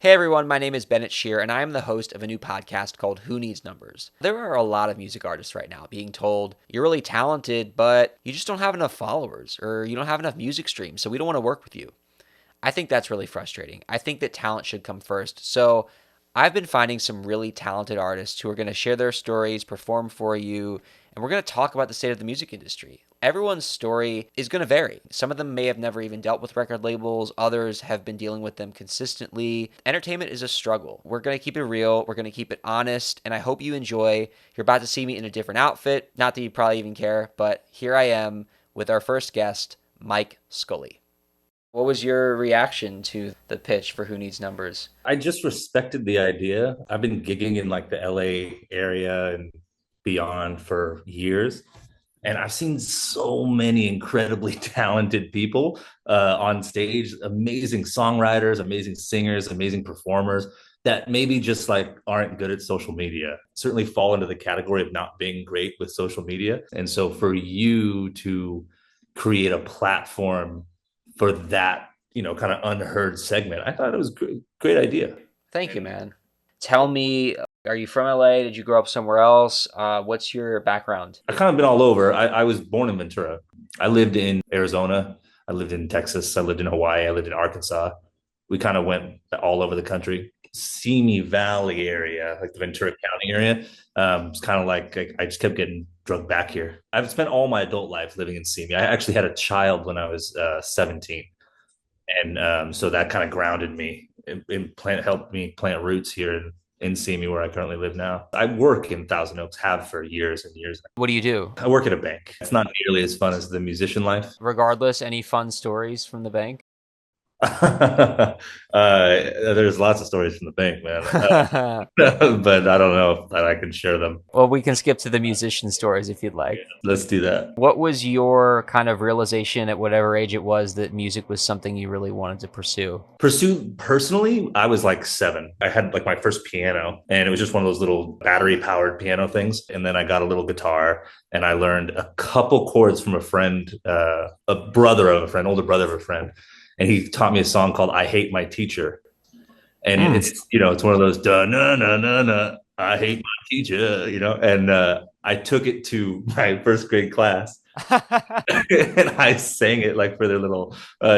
Hey everyone, my name is Bennett Scheer, and I am the host of a new podcast called Who Needs Numbers. There are a lot of music artists right now being told, you're really talented, but you just don't have enough followers, or you don't have enough music streams, so we don't want to work with you. I think that's really frustrating. I think that talent should come first. So I've been finding some really talented artists who are going to share their stories, perform for you, and we're going to talk about the state of the music industry. Everyone's story is going to vary. Some of them may have never even dealt with record labels, others have been dealing with them consistently. Entertainment is a struggle. We're going to keep it real, we're going to keep it honest, and I hope you enjoy. You're about to see me in a different outfit, not that you probably even care, but here I am with our first guest, Mike Scully. What was your reaction to the pitch for Who Needs Numbers? I just respected the idea. I've been gigging in like the LA area and beyond for years. And I've seen so many incredibly talented people on stage, amazing songwriters, amazing singers, amazing performers that maybe just like aren't good at social media, certainly fall into the category of not being great with social media. And so for you to create a platform for that, kind of unheard segment, I thought it was a great idea. Thank you, man. Tell me, are you from LA? Did you grow up somewhere else? What's your background? I kind of been all over. I was born in Ventura. I lived in Arizona. I lived in Texas. I lived in Hawaii. I lived in Arkansas. We kind of went all over the country. Simi Valley area, like the Ventura County area. It's kind of like I just kept getting drugged back here. I've spent all my adult life living in Simi. I actually had a child when I was 17. And so that kind of grounded me helped me plant roots here in Simi, where I currently live now. I work in Thousand Oaks, have for years and years. What do you do? I work at a bank. It's not nearly as fun as the musician life. Regardless, any fun stories from the bank? There's lots of stories from the bank, man. But I don't know that I can share them. Well, we can skip to the musician stories if you'd like. Let's do that. What was your kind of realization at whatever age it was that music was something you really wanted to pursue? Pursue personally, I was like 7. I had like my first piano, and it was just one of those little battery powered piano things. And then I got a little guitar, and I learned a couple chords from a friend, a brother of a friend, older brother of a friend. And he taught me a song called "I Hate My Teacher," and it's one of those da na na na na. I hate my teacher, and I took it to my first grade class, and I sang it like for their little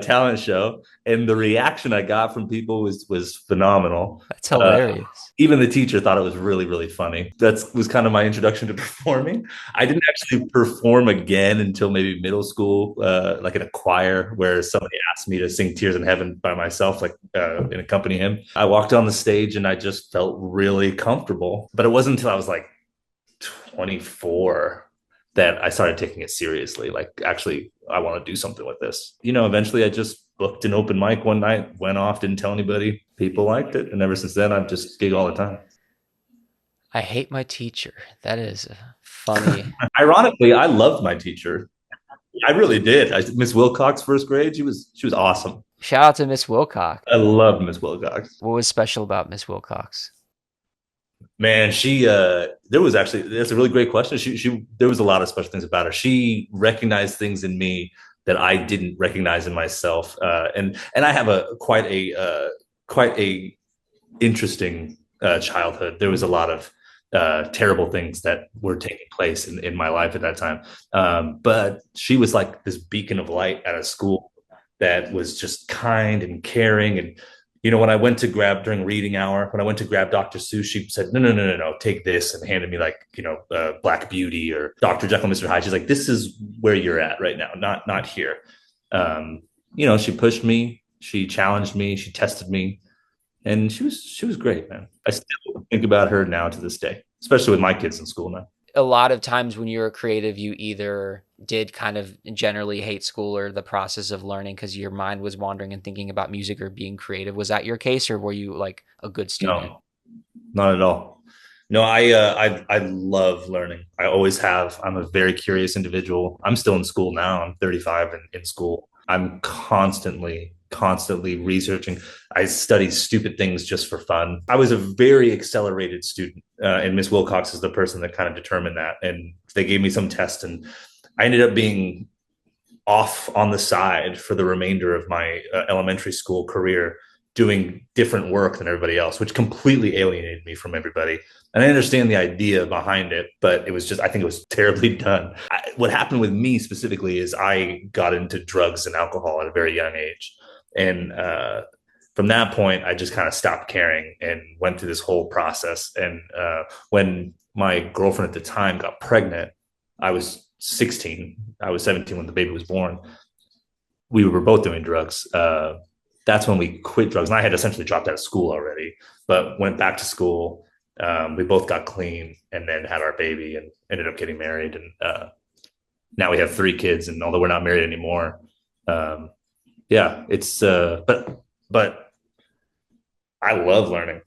talent show, and the reaction I got from people was phenomenal. That's hilarious. Even the teacher thought it was really, really funny. That was kind of my introduction to performing. I didn't actually perform again until maybe middle school, like in a choir where somebody asked me to sing Tears in Heaven by myself, like and accompany him. I walked on the stage and I just felt really comfortable. But it wasn't until I was like 24 that I started taking it seriously. Like, actually, I want to do something with this. Eventually I just booked an open mic one night, went off, didn't tell anybody. People liked it. And ever since then, I've just gig all the time. I hate my teacher. That is funny. Ironically, I loved my teacher. I really did. Miss Wilcox, first grade, she was awesome. Shout out to Miss Wilcox. I loved Miss Wilcox. What was special about Miss Wilcox? Man, there was actually, that's a really great question. There was a lot of special things about her. She recognized things in me that I didn't recognize in myself. And I have quite a interesting childhood. There was a lot of terrible things that were taking place in my life at that time. But she was like this beacon of light at a school that was just kind and caring. And when I went to grab during reading hour, when I went to grab Dr. Seuss, she said, no, no, no, no, no, take this, and handed me like, Black Beauty or Dr. Jekyll, Mr. Hyde. She's like, this is where you're at right now, not here. She pushed me, she challenged me, she tested me, and she was great, man. I still think about her now to this day, especially with my kids in school now. A lot of times when you're a creative, you either did kind of generally hate school or the process of learning because your mind was wandering and thinking about music or being creative. Was that your case, or were you like a good student? No, not at all. No, I love learning. I always have. I'm a very curious individual. I'm still in school now. I'm 35 and in school. I'm constantly researching. I study stupid things just for fun. I was a very accelerated student, and Miss Wilcox is the person that kind of determined that. And they gave me some test, and I ended up being off on the side for the remainder of my elementary school career doing different work than everybody else, which completely alienated me from everybody. And I understand the idea behind it, but it was just, I think it was terribly done. What happened with me specifically is I got into drugs and alcohol at a very young age. And from that point, I just kind of stopped caring and went through this whole process. And when my girlfriend at the time got pregnant, I was 16. I was 17 when the baby was born. We were both doing drugs. That's when we quit drugs. And I had essentially dropped out of school already, but went back to school. We both got clean and then had our baby and ended up getting married. And now we have 3 kids. And although we're not married anymore, yeah, it's, but I love learning.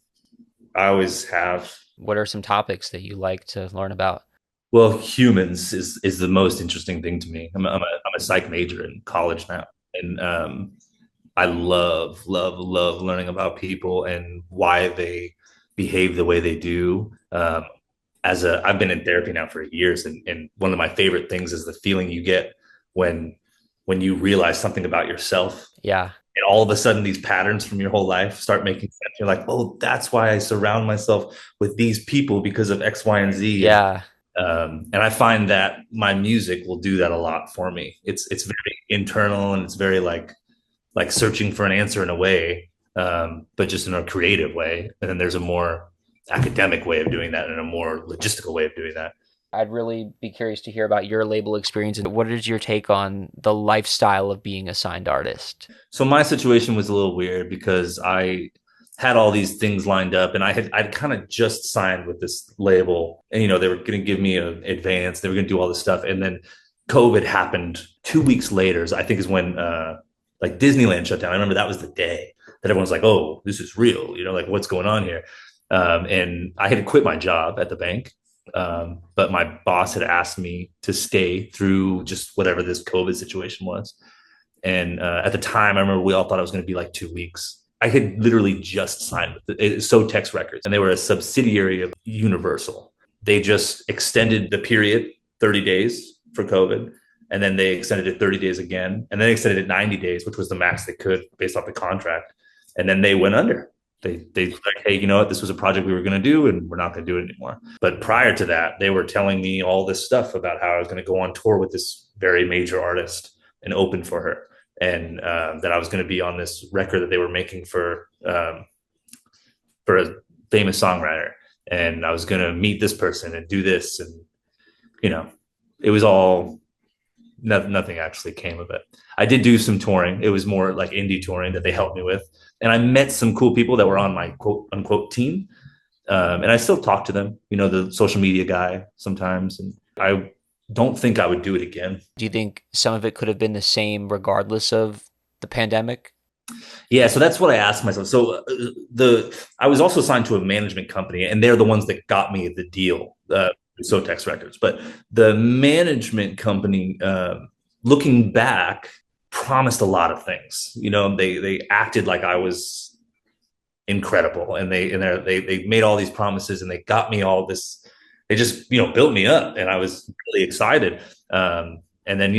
I always have. What are some topics that you like to learn about? Well, humans is the most interesting thing to me. I'm a psych major in college now, and I love learning about people and why they behave the way they do. I've been in therapy now for years, and one of my favorite things is the feeling you get when you realize something about yourself. Yeah. And all of a sudden, these patterns from your whole life start making sense. You're like, oh, that's why I surround myself with these people because of X, Y, and Z. Yeah. And I find that my music will do that a lot for me. It's very internal and it's very like searching for an answer in a way, but just in a creative way. And then there's a more academic way of doing that and a more logistical way of doing that. I'd really be curious to hear about your label experience and what is your take on the lifestyle of being a signed artist? So my situation was a little weird because I had all these things lined up and I'd kind of just signed with this label and, they were going to give me an advance. They were going to do all this stuff. And then COVID happened 2 weeks later. So I think is when like Disneyland shut down. I remember that was the day that everyone's like, oh, this is real. Like what's going on here? And I had quit my job at the bank. But my boss had asked me to stay through just whatever this COVID situation was. And at the time, I remember we all thought it was going to be like 2 weeks. I had literally just signed with Sotex Records, and they were a subsidiary of Universal. They just extended the period 30 days for COVID, and then they extended it 30 days again, and then extended it 90 days, which was the max they could based off the contract. And then they went under. They like, hey, you know what? This was a project we were going to do, and we're not going to do it anymore. But prior to that, they were telling me all this stuff about how I was going to go on tour with this very major artist and open for her, and that I was going to be on this record that they were making for a famous songwriter, and I was going to meet this person and do this, and it was all nothing actually came of it. I did do some touring. It was more like indie touring that they helped me with. And I met some cool people that were on my quote unquote team. And I still talk to them, the social media guy sometimes. And I don't think I would do it again. Do you think some of it could have been the same regardless of the pandemic? Yeah, so that's what I asked myself. So I was also signed to a management company, and they're the ones that got me the deal, Sotex Records. But the management company, looking back, promised a lot of things. They acted like I was incredible, and they made all these promises, and they got me all this. They just built me up, and I was really excited. And then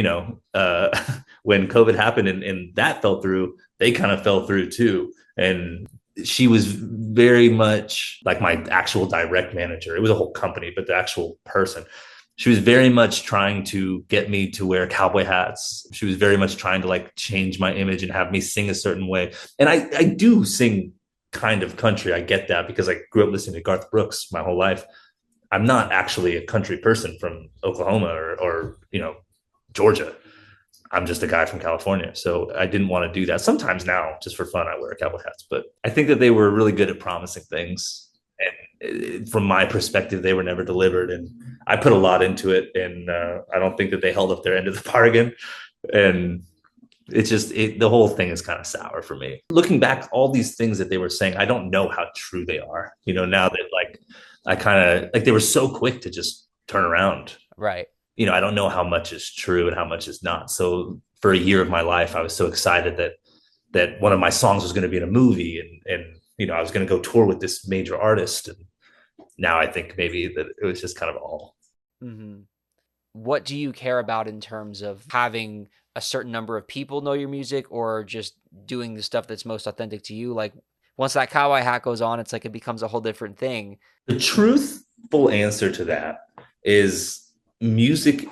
when COVID happened and that fell through, they kind of fell through too. And she was very much like my actual direct manager. It was a whole company, but the actual person. She was very much trying to get me to wear cowboy hats. She was very much trying to like change my image and have me sing a certain way. And I do sing kind of country. I get that because I grew up listening to Garth Brooks my whole life. I'm not actually a country person from Oklahoma or Georgia. I'm just a guy from California. So I didn't want to do that. Sometimes now, just for fun, I wear cowboy hats. But I think that they were really good at promising things. And from my perspective, they were never delivered. And I put a lot into it. And I don't think that they held up their end of the bargain. And it's just, the whole thing is kind of sour for me. Looking back, all these things that they were saying, I don't know how true they are. Now that like, I kind of like, they were so quick to just turn around. Right. I don't know how much is true and how much is not. So for a year of my life, I was so excited that one of my songs was going to be in a movie and I was going to go tour with this major artist. And now I think maybe that it was just kind of all. Mm-hmm. What do you care about in terms of having a certain number of people know your music, or just doing the stuff that's most authentic to you? Like once that cowboy hat goes on, it's like it becomes a whole different thing. The truthful answer to that is music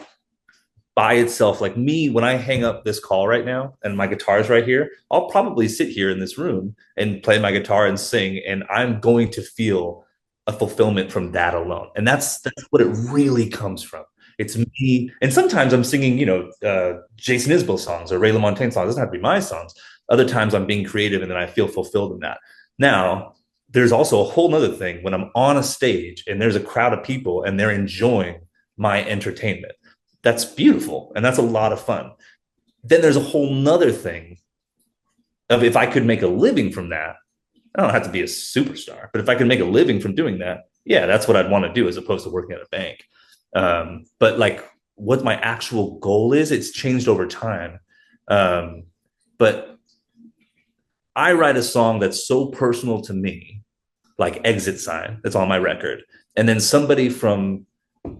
by itself. Like me, when I hang up this call right now and my guitar is right here, I'll probably sit here in this room and play my guitar and sing, and I'm going to feel a fulfillment from that alone. And that's what it really comes from. It's me, and sometimes I'm singing, Jason Isbell songs or Ray LaMontagne songs. It doesn't have to be my songs. Other times I'm being creative, and then I feel fulfilled in that. Now, there's also a whole nother thing when I'm on a stage and there's a crowd of people and they're enjoying my entertainment. That's beautiful, and that's a lot of fun. Then there's a whole nother thing of, if I could make a living from that, I don't have to be a superstar, but if I could make a living from doing that, yeah, that's what I'd want to do, as opposed to working at a bank. But like what my actual goal is, it's changed over time. But I write a song that's so personal to me, like Exit Sign, that's on my record. And then somebody from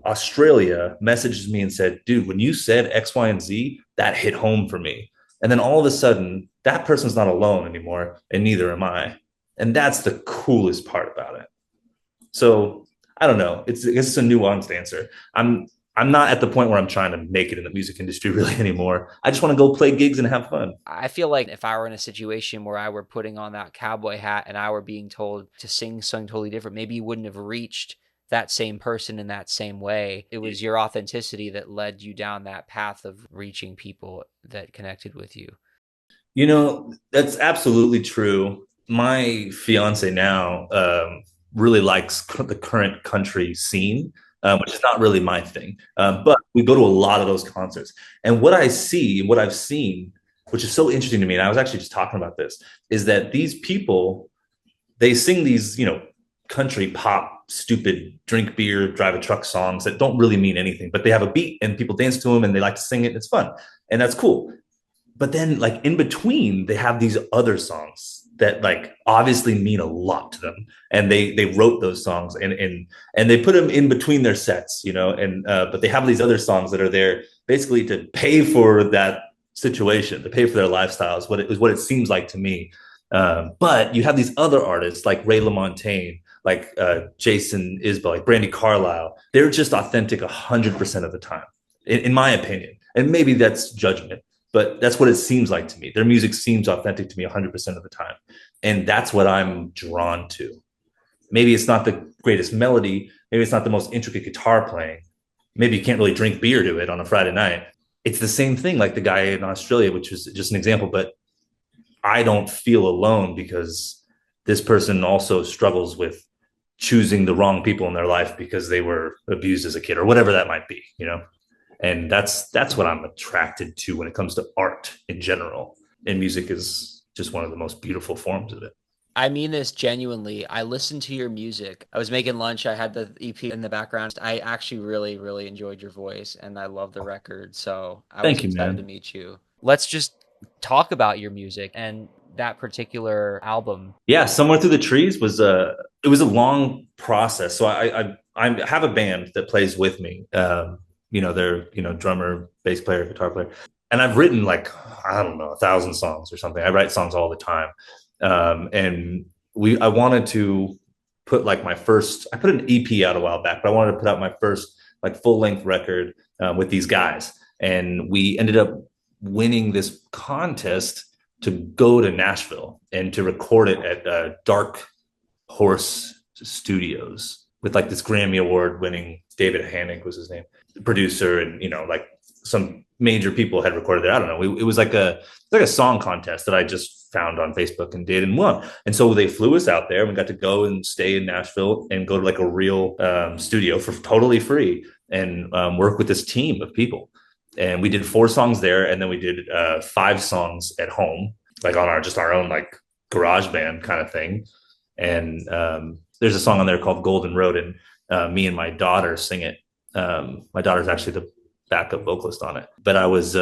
Australia messaged me and said, dude, when you said X, Y, and Z, that hit home for me. And then all of a sudden, that person's not alone anymore, and neither am I. And that's the coolest part about it. So I don't know. It's a nuanced answer. I'm not at the point where I'm trying to make it in the music industry really anymore. I just want to go play gigs and have fun. I feel like if I were in a situation where I were putting on that cowboy hat and I were being told to sing something totally different, maybe you wouldn't have reached that same person in that same way. It was your authenticity that led you down that path of reaching people that connected with you. That's absolutely true. My fiance now really likes the current country scene, which is not really my thing. But we go to a lot of those concerts. And what I see, what I've seen, which is so interesting to me, and I was actually just talking about this, is that these people, they sing these, country pop, stupid drink beer, drive a truck songs that don't really mean anything, but they have a beat and people dance to them and they like to sing it. And it's fun. And that's cool. But then like in between, they have these other songs that like obviously mean a lot to them. And they wrote those songs and they put them in between their sets, but they have these other songs that are there basically to pay for that situation, to pay for their lifestyles, what it seems like to me. But you have these other artists like Ray LaMontagne, like Jason Isbell, like Brandy Carlisle. They're just authentic 100% of the time, in my opinion. And maybe that's judgment, but that's what it seems like to me. Their music seems authentic to me 100% of the time. And that's what I'm drawn to. Maybe it's not the greatest melody. Maybe it's not the most intricate guitar playing. Maybe you can't really drink beer to it on a Friday night. It's the same thing like the guy in Australia, which was just an example, but I don't feel alone because this person also struggles with choosing the wrong people in their life because they were abused as a kid or whatever that might be, And that's what I'm attracted to when it comes to art in general. And music is just one of the most beautiful forms of it. I mean this genuinely. I listened to your music. I was making lunch. I had the EP in the background. I actually really, really enjoyed your voice and I love the record. So I was excited to meet you. Let's just talk about your music and that particular album. Yeah, Somewhere Through the Trees was it was a long process. So I have a band that plays with me. They're drummer, bass player, guitar player, and I've written like I don't know 1,000 songs or something. I write songs all the time, and I wanted to put like I put an EP out a while back, but I wanted to put out my first like full length record with these guys, and we ended up winning this contest to go to Nashville and to record it at Dark Horse Studios with like this Grammy Award winning David Hannig was his name, producer, and like some major people had recorded there. I don't know. It was like a song contest that I just found on Facebook and did and won. And so they flew us out there and we got to go and stay in Nashville and go to like a real studio for totally free and work with this team of people. And we did 4 songs there, and then we did 5 songs at home, like on our own like garage band kind of thing. And there's a song on there called Golden Road, and me and my daughter sing it. My daughter's actually the backup vocalist on it. But I was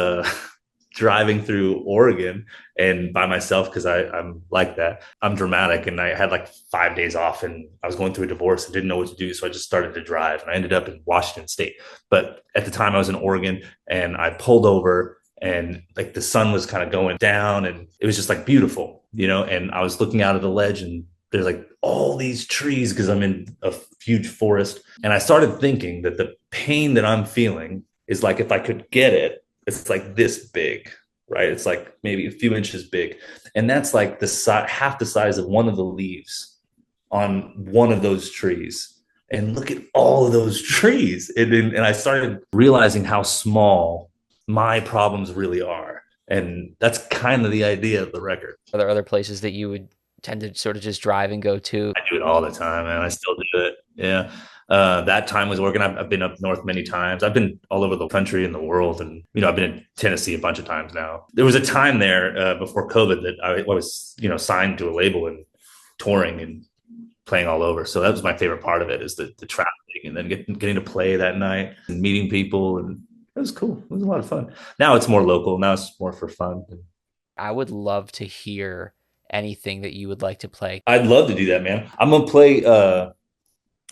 driving through Oregon and by myself because I'm like that. I'm dramatic, and I had like 5 days off, and I was going through a divorce and didn't know what to do. So I just started to drive, and I ended up in Washington State. But at the time I was in Oregon, and I pulled over and like the sun was kind of going down, and it was just like beautiful, and I was looking out of the ledge, and there's like all these trees because I'm in a huge forest. And I started thinking that the pain that I'm feeling is like, if I could get it, it's like this big, right? It's like maybe a few inches big. And that's like half the size of one of the leaves on one of those trees. And look at all of those trees. And I started realizing how small my problems really are. And that's kind of the idea of the record. Are there other places that you would tend to sort of just drive and go to? I do it all the time, and I still do it. Yeah. That time was working. I've been up north many times. I've been all over the country and the world. And, I've been in Tennessee a bunch of times now. There was a time there before COVID that I was, signed to a label and touring and playing all over. So that was my favorite part of it, is the traveling and then getting to play that night and meeting people. And it was cool. It was a lot of fun. Now it's more local. Now it's more for fun. I would love to hear anything that you would like to play. I'd love to do that, man. I'm going to play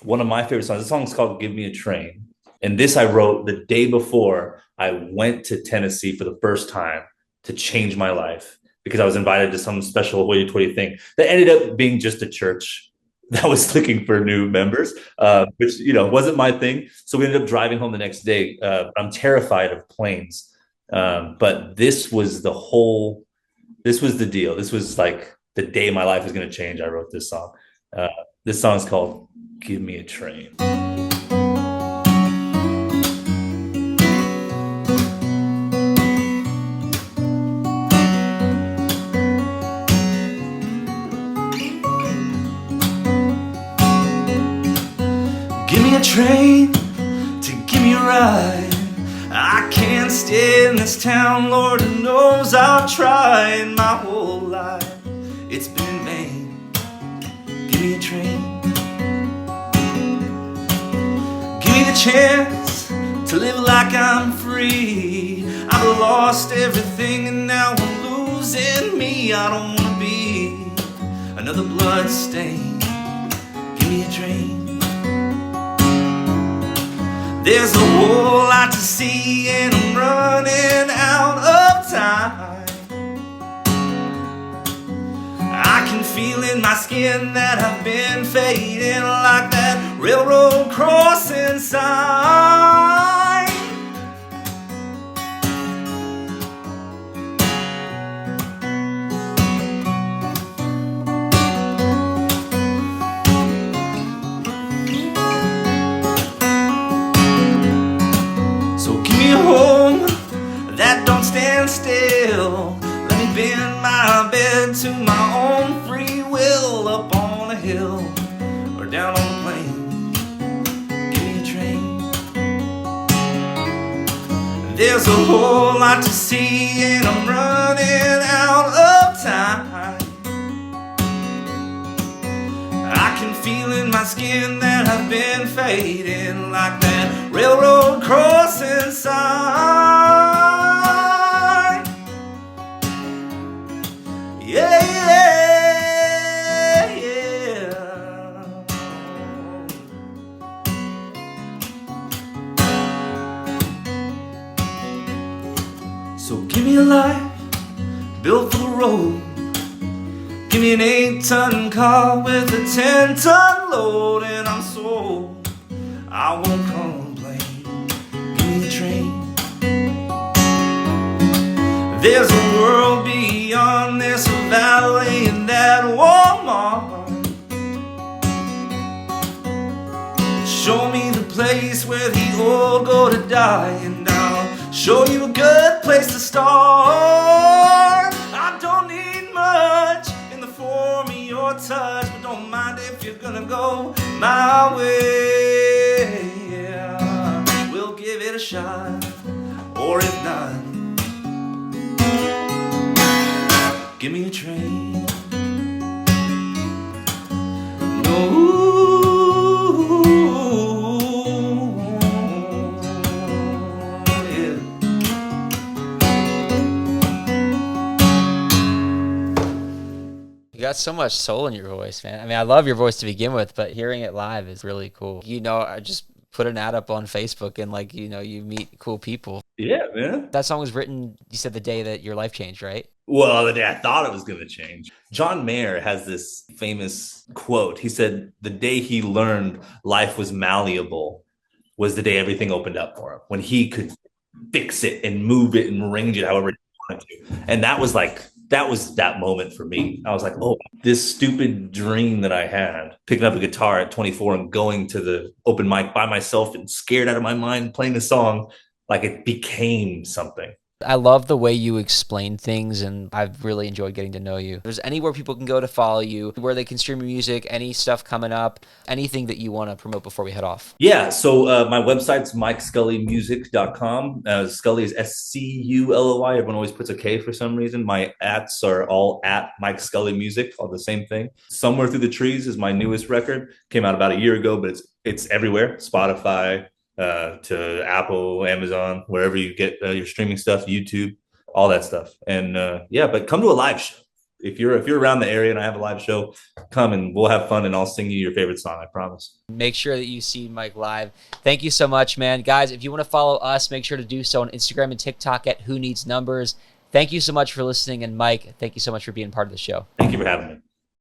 one of my favorite songs. The song's called Give Me a Train. And this I wrote the day before I went to Tennessee for the first time to change my life, because I was invited to some special hoity-toity thing that ended up being just a church that was looking for new members, which, wasn't my thing. So we ended up driving home the next day. I'm terrified of planes. But this was the deal. This was like the day my life was going to change. I wrote this song. This song is called Give Me a Train. Give me a train to give me a ride. I can't stay in this town, Lord knows I've tried my whole life. It's been in vain. Give me a train. Give me the chance to live like I'm free. I've lost everything and now I'm losing me. I don't want to be another blood stain. Give me a train. There's a whole lot to see and I'm running out of time. I can feel in my skin that I've been fading like that railroad crossing sign. Home that don't stand still. Let me bend my bed to my own free will, up on a hill or down on a plain. Give me a train. There's a whole lot to see and I'm running out of time. I can feel in my skin that I've been fading like that railroad crossing sign. Yeah, yeah, yeah. So give me a life built for the road. Give me an 8-ton car with a 10-ton load, and I'm sold. I won't complain. Give me a train. There's a world beyond this valley and that Walmart. Show me the place where the old go to die, and I'll show you a good place to start. I don't need much in the form of your touch, but don't mind if you're gonna go my way. Yeah, we'll give it a shot, or if not, give me a train. No. You got so much soul in your voice, man. I mean, I love your voice to begin with, but hearing it live is really cool. You know, just put an ad up on Facebook and like, you meet cool people. Yeah, man. That song was written, you said the day that your life changed, right? Well, the day I thought it was going to change. John Mayer has this famous quote. He said, the day he learned life was malleable was the day everything opened up for him, when he could fix it and move it and arrange it however he wanted to. And that was that moment for me. I was like, oh, this stupid dream that I had, picking up a guitar at 24 and going to the open mic by myself and scared out of my mind, playing the song, like it became something. I love the way you explain things, and I've really enjoyed getting to know you. If there's anywhere people can go to follow you, where they can stream your music, any stuff coming up, anything that you want to promote before we head off? Yeah, so my website's MikeScullyMusic.com. Scully is SCULLY. Everyone always puts a K for some reason. My ats are all at Mike Scully Music, all the same thing. Somewhere Through the Trees is my newest record. Came out about a year ago, but it's everywhere. Spotify, to Apple, Amazon, wherever you get your streaming stuff, YouTube, all that stuff. And yeah, but come to a live show. If you're around the area and I have a live show, come and we'll have fun and I'll sing you your favorite song, I promise. Make sure that you see Mike live. Thank you so much, man. Guys, if you want to follow us, make sure to do so on Instagram and TikTok at Who Needs Numbers. Thank you so much for listening. And Mike, thank you so much for being part of the show. Thank you for having me.